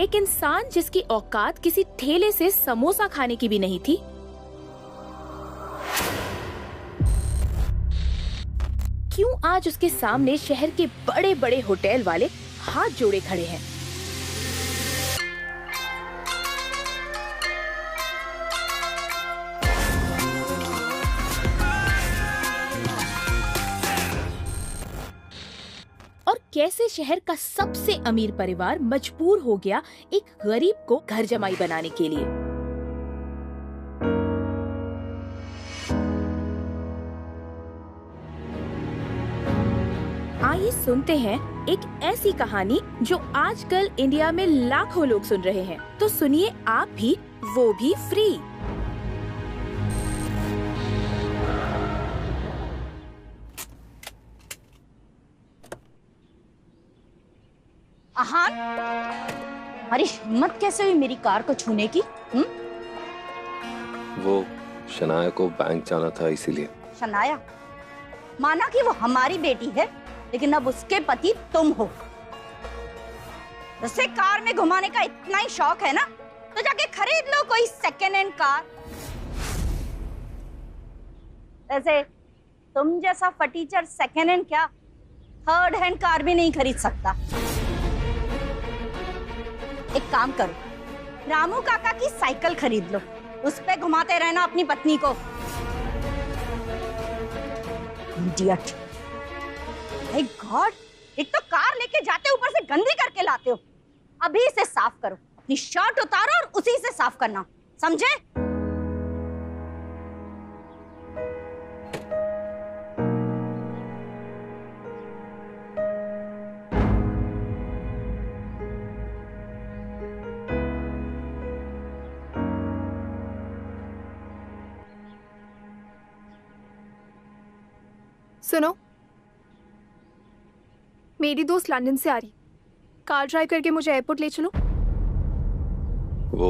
एक इंसान जिसकी औकात किसी ठेले से समोसा खाने की भी नहीं थी, क्यों आज उसके सामने शहर के बड़े बड़े होटल वाले हाथ जोड़े खड़े हैं? और कैसे शहर का सबसे अमीर परिवार मजबूर हो गया एक गरीब को घर जमाई बनाने के लिए। आइए सुनते हैं एक ऐसी कहानी जो आजकल इंडिया में लाखों लोग सुन रहे हैं। तो सुनिए आप भी, वो भी फ्री। आहान, हमारी हिम्मत कैसे हुई मेरी कार को छूने की? वो शनाया को बैंक जाना था इसीलिए। शनाया? माना कि वो हमारी बेटी है, लेकिन अब उसके पति तुम हो। उसे कार में घुमाने का इतना ही शौक है ना, तो जाके खरीद लो कोई सेकेंड हैंड कार। ऐसे तुम जैसा फटीचर सेकेंड हैंड क्या, थर्ड हैंड कार भी नहीं खरीद सकता। एक काम करो, रामू काका की साइकिल खरीद लो, उस पे घुमाते रहना अपनी पत्नी को। इडियट। हे गॉड, एक तो कार लेके जाते ऊपर से गंदी करके लाते हो। अभी इसे साफ करो, अपनी शर्ट उतारो और उसी से साफ करना, समझे? सुनो, मेरी दोस्त लंदन से आ रही, कार ड्राइव करके मुझे एयरपोर्ट ले चलो। वो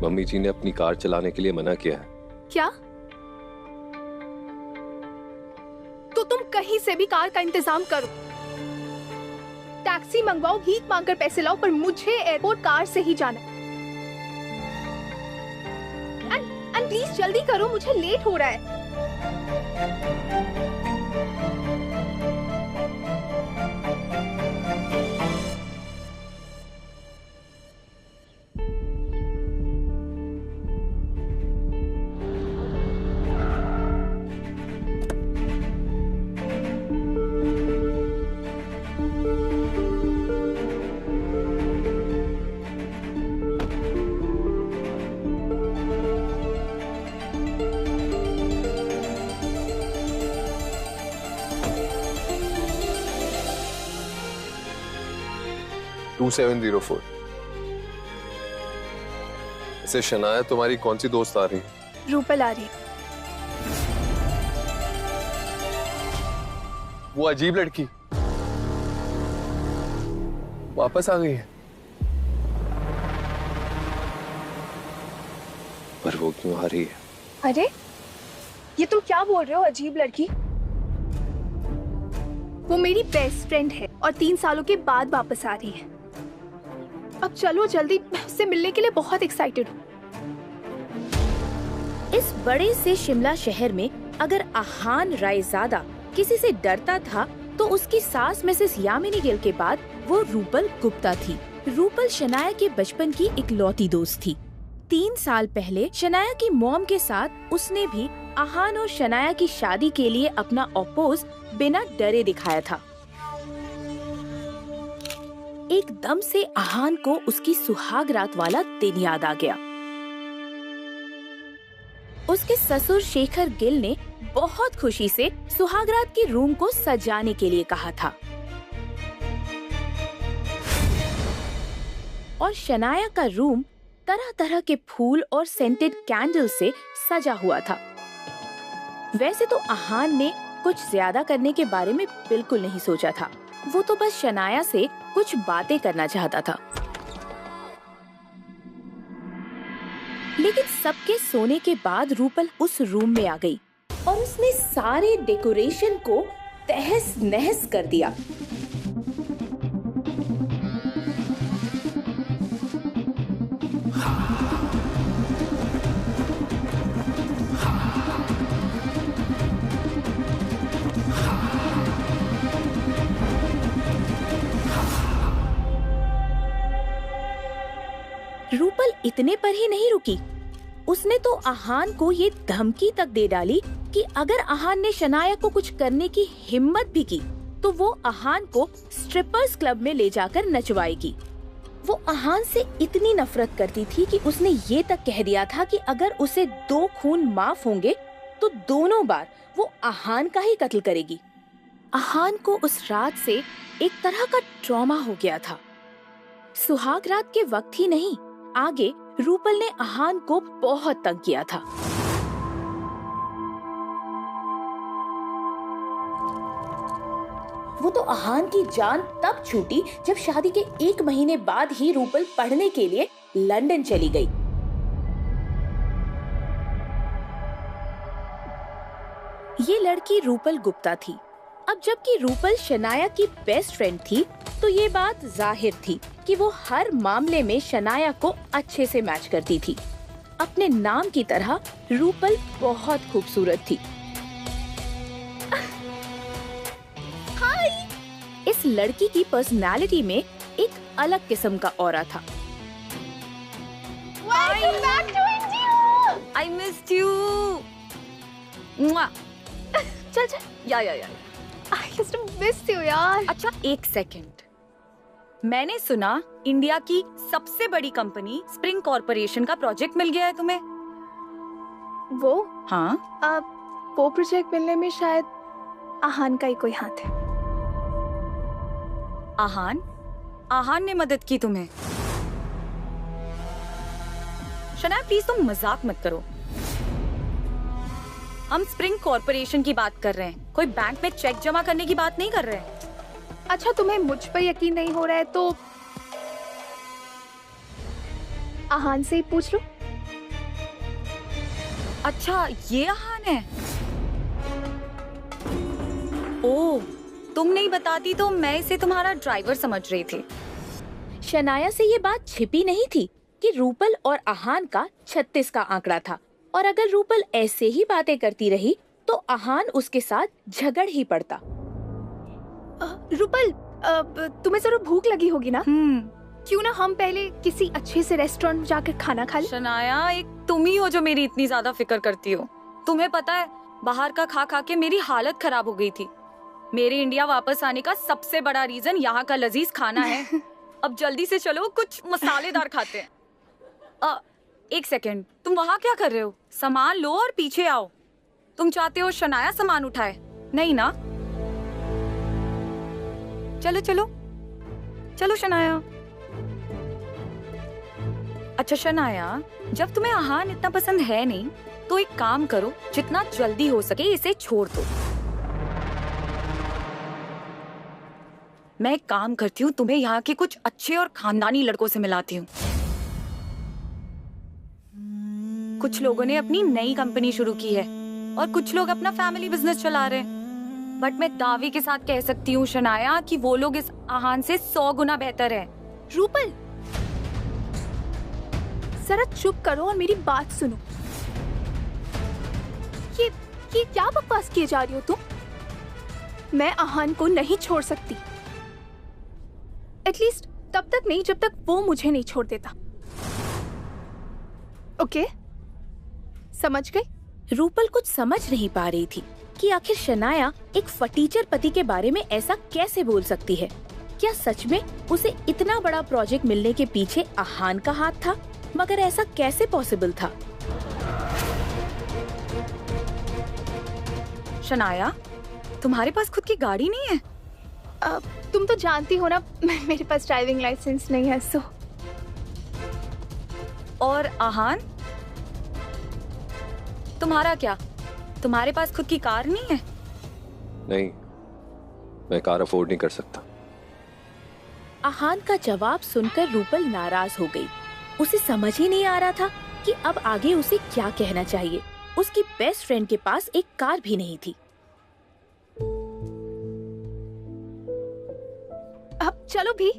मम्मी जी ने अपनी कार चलाने के लिए मना किया है। क्या? तो तुम कहीं से भी कार का इंतजाम करो, टैक्सी मंगवाओ, भीख मांगकर पैसे लाओ, पर मुझे एयरपोर्ट कार से ही जाना है। एंड प्लीज जल्दी करो, मुझे लेट हो रहा है। टू 704। इसे शनाया तुम्हारी कौन सी दोस्त आ रही? रूपल आ रही। वो अजीब लड़की वापस आ गई है। पर वो क्यों आ रही है? अरे ये तुम क्या बोल रहे हो, अजीब लड़की? वो मेरी बेस्ट फ्रेंड है और 3 सालों के बाद वापस आ रही है। अब चलो जल्दी, मैं उससे मिलने के लिए बहुत एक्साइटेड हूँ। इस बड़े से शिमला शहर में अगर आहान रायजादा किसी से डरता था तो उसकी सास मिसेस यामिनी गिल के बाद वो रूपल गुप्ता थी। रूपल शनाया के बचपन की इकलौती दोस्त थी। 3 साल पहले शनाया की मॉम के साथ उसने भी आहान और शनाया की शादी के लिए अपना अपोज बिना डरे दिखाया था। एकदम से आहान को उसकी सुहाग रात वाला दिन याद आ गया। उसके ससुर शेखर गिल ने बहुत खुशी से सुहागरात के रूम को सजाने के लिए कहा था और शनाया का रूम तरह तरह के फूल और सेंटेड कैंडल से सजा हुआ था। वैसे तो आहान ने कुछ ज्यादा करने के बारे में बिल्कुल नहीं सोचा था। वो तो बस शनाया से कुछ बातें करना चाहता था। लेकिन सबके सोने के बाद रूपल उस रूम में आ गई और उसने सारे डेकोरेशन को तहस नहस कर दिया। इतने पर ही नहीं रुकी, उसने तो आहान को ये धमकी तक दे डाली कि अगर आहान ने शनाया को कुछ करने की हिम्मत भी की तो वो आहान को स्ट्रिपर्स क्लब में ले जाकर नचवाएगी। वो आहान से इतनी नफरत करती थी कि उसने ये तक कह दिया था कि अगर उसे 2 खून माफ होंगे तो दोनों बार वो आहान का ही कत्ल करेगी। आहान को उस रात से एक तरह का ट्रॉमा हो गया था। सुहाग रात के वक्त ही नहीं, आगे रूपल ने आहान को बहुत तंग किया था। वो तो आहान की जान तब छूटी जब शादी के 1 महीने बाद ही रूपल पढ़ने के लिए लंदन चली गई। ये लड़की रूपल गुप्ता थी। अब जबकि रूपल शनाया की बेस्ट फ्रेंड थी तो ये बात जाहिर थी कि वो हर मामले में शनाया को अच्छे से मैच करती थी। अपने नाम की तरह रूपल बहुत खूबसूरत थी। हाय! इस लड़की की पर्सनालिटी में एक अलग किस्म का ऑरा था। Welcome back to India! I missed you. चल या I used to miss you यार। अच्छा, 1 सेकंड। मैंने सुना इंडिया की सबसे बड़ी कंपनी स्प्रिंग कॉर्पोरेशन का प्रोजेक्ट मिल गया है तुम्हें। वो हाँ, अब वो प्रोजेक्ट मिलने में शायद आहान का ही कोई हाथ है। आहान ने मदद की तुम्हें। शनाया प्लीज तुम मजाक मत करो। हम स्प्रिंग कॉर्पोरेशन की बात कर रहे हैं, कोई बैंक में चेक जमा करने की बात नहीं कर रहे हैं। अच्छा, तुम्हें मुझ पर यकीन नहीं हो रहा है तो आहान से ही पूछ लो। अच्छा, ये आहान है। ओह, तुम नहीं बताती तो मैं इसे तुम्हारा ड्राइवर समझ रही थी। शनाया से ये बात छिपी नहीं थी कि रूपल और आहान का 36 का आंकड़ा था और अगर रूपल ऐसे ही बातें करती रही तो आहान उसके साथ झगड़ ही पड़ता। रूपल, तुम्हें जरूर भूख लगी होगी ना? क्यों ना हम पहले किसी अच्छे से रेस्टोरेंट में जाकर खाना खा लें? शनाया, एक तुम ही हो जो मेरी इतनी ज्यादा फिक्र करती हो। तुम्हें पता है, बाहर का खा खा के मेरी हालत खराब हो गई थी। मेरे इंडिया वापस आने का सबसे बड़ा रीजन यहाँ का लजीज खाना है। अब जल्दी से चलो, कुछ मसालेदार खाते हैं। 1 सेकेंड, तुम वहाँ क्या कर रहे हो? सामान लो और पीछे आओ। तुम चाहते हो शनाया सामान उठाए? नहीं ना? चलो चलो चलो शनाया। अच्छा शनाया, जब तुम्हें आहान इतना पसंद है नहीं तो एक काम करो, जितना जल्दी हो सके इसे छोड़ दो। मैं एक काम करती हूँ, तुम्हें यहाँ के कुछ अच्छे और खानदानी लड़कों से मिलाती हूँ। कुछ लोगों ने अपनी नई कंपनी शुरू की है और कुछ लोग अपना फैमिली बिजनेस चला रहे हैं। बट मैं दावे के साथ कह सकती हूँ शनाया कि वो लोग इस आहान से 100 गुना बेहतर है। रूपल, जरा चुप करो और मेरी बात सुनो। ये क्या बकवास किए जा रही हो तुम? मैं आहान को नहीं छोड़ सकती, एटलीस्ट तब तक नहीं जब तक वो मुझे नहीं छोड़ देता। ओके, समझ गई? रूपल कुछ समझ नहीं पा रही थी कि आखिर शनाया एक फटीचर पति के बारे में ऐसा कैसे बोल सकती है। क्या सच में उसे इतना बड़ा प्रोजेक्ट मिलने के पीछे आहान का हाथ था? मगर ऐसा कैसे पॉसिबल था? शनाया, तुम्हारे पास खुद की गाड़ी नहीं है? तुम तो जानती हो ना, मेरे पास ड्राइविंग लाइसेंस नहीं है। सो और आहान, तुम्हारा क्या? तुम्हारे पास खुद की कार नहीं है? नहीं, मैं कार अफोर्ड नहीं कर सकता। आहान का जवाब सुनकर रूपल नाराज हो गई। उसे समझ ही नहीं आ रहा था कि अब आगे उसे क्या कहना चाहिए। उसकी बेस्ट फ्रेंड के पास एक कार भी नहीं थी। अब चलो भी।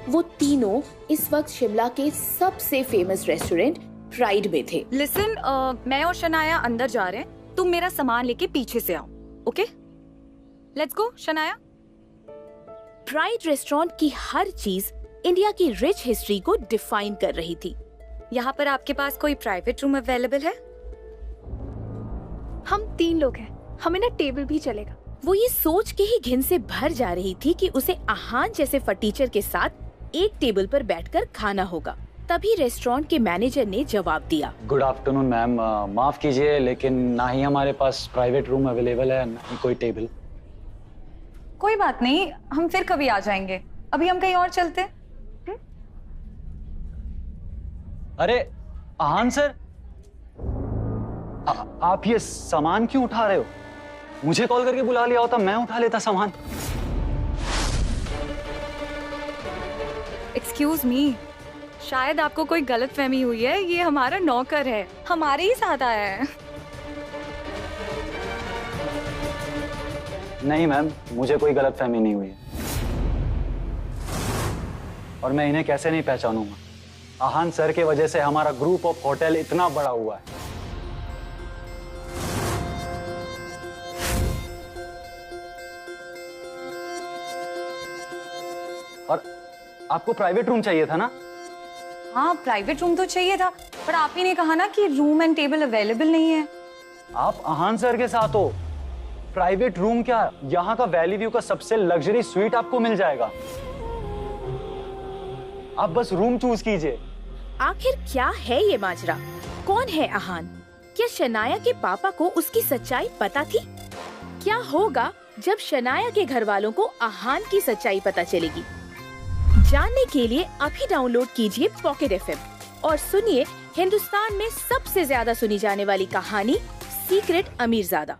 वो तीनों इस वक्त शिमला के सबसे फेमस रेस्टोरेंट प्राइड में थे। लिसन, मैं और शनाया अंदर जा रहे हैं, तुम मेरा सामान लेके पीछे से आओ, okay? Let's go Shanaya. Pride restaurant की हर चीज इंडिया की रिच हिस्ट्री को डिफाइन कर रही थी। यहाँ पर आपके पास कोई प्राइवेट रूम अवेलेबल है? हम 3 लोग हैं, हमें ना टेबल भी चलेगा। वो ये सोच के ही घिन से भर जा रही थी कि उसे आहान जैसे फटीचर के साथ एक टेबल पर बैठकर खाना होगा। तभी रेस्टोरेंट के मैनेजर ने जवाब दिया, गुड आफ्टरनून मैम, माफ कीजिए लेकिन ना ही हमारे पास प्राइवेट रूम अवेलेबल है ना ही कोई टेबल। कोई बात नहीं, हम फिर कभी आ जाएंगे, अभी हम कहीं और चलते हैं। अरे आहान सर, आप ये सामान क्यों उठा रहे हो? मुझे कॉल करके बुला लिया होता, मैं उठा लेता सामान। एक्सक्यूज मी, शायद आपको कोई गलतफहमी हुई है, ये हमारा नौकर है, हमारे ही साथ आया है। नहीं मैम, मुझे कोई गलतफहमी नहीं हुई है और मैं इन्हें कैसे नहीं पहचानूंगा। आहान सर के वजह से हमारा ग्रुप ऑफ होटल इतना बड़ा हुआ है। और आपको प्राइवेट रूम चाहिए था ना? हाँ, प्राइवेट रूम तो चाहिए था, पर आप ही ने कहा ना कि रूम एंड टेबल अवेलेबल नहीं है। आप आहान सर के साथ हो, प्राइवेट रूम क्या, यहाँ का वैली व्यू का सबसे लग्जरी स्वीट आपको मिल जाएगा। आप बस रूम चूज कीजिए। आखिर क्या है ये माजरा? कौन है आहान? क्या शनाया के पापा को उसकी सच्चाई पता थी? क्या होगा जब शनाया के घर वालों को आहान की सच्चाई पता चलेगी? जानने के लिए अभी डाउनलोड कीजिए पॉकेट FM और सुनिए हिंदुस्तान में सबसे ज्यादा सुनी जाने वाली कहानी सीक्रेट अमीरजादा।